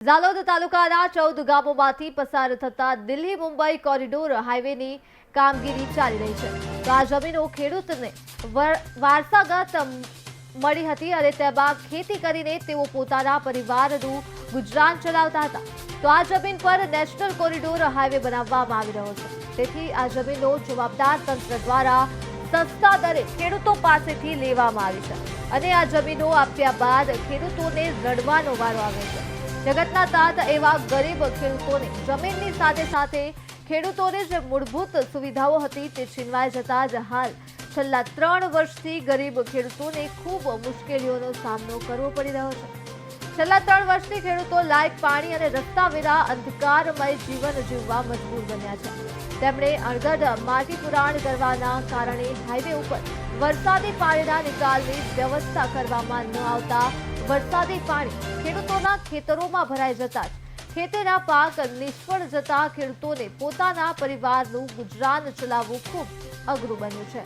ઝાલોદ તાલુકાના 14 ગામોમાંથી પસાર થતા દિલ્હી મુંબઈ કોરિડોર હાઈવેની કામગીરી ચાલી રહી છે। તો આ જમીનો ખેડૂતને વારસાગત મળી હતી અને તેમાં ખેતી કરીને તેઓ પોતાના પરિવારનું ગુજરાન ચલાવતા હતા। તો આ જમીન પર નેશનલ કોરિડોર હાઈવે બનાવવામાં આવી રહ્યો છે, તેથી આ જમીનો જવાબદાર તંત્ર દ્વારા સસ્તા દરે ખેડૂતો પાસેથી લેવામાં આવી છે અને આ જમીનો આપ્યા બાદ ખેડૂતોને રડવાનો વારો આવે છે। જગતના તાત એવા ગરીબ ખેડૂતોને જમીનની સાથે સાથે ખેડૂતોને જે મૂળભૂત સુવિધાઓ હતી તે છીનવાઈ જતા જ હાલ છેલ્લા 3 વર્ષથી ગરીબ ખેડૂતોને ખૂબ મુશ્કેલીઓનો સામનો કરવો પડી રહ્યો છે। છેલ્લા 3 વર્ષથી ખેડૂતો લાયક પાણી અને રસ્તા વિના અંધકારમય જીવન જીવવા મજબૂર બન્યા છે। તેમણે અણઘડ માટી પુરાણ કરવાના કારણે હાઈવે ઉપર વરસાદી પાણીના નિકાલની વ્યવસ્થા કરવામાં ન આવતા વરસાદી પાણી ખેડૂતોના ખેતરોમાં ભરાઈ જતા જ ખેતીના પાક નિષ્ફળ જતા ખેડૂતોને પોતાના પરિવારનું ગુજરાન ચલાવવું ખૂબ અઘરું બન્યું છે।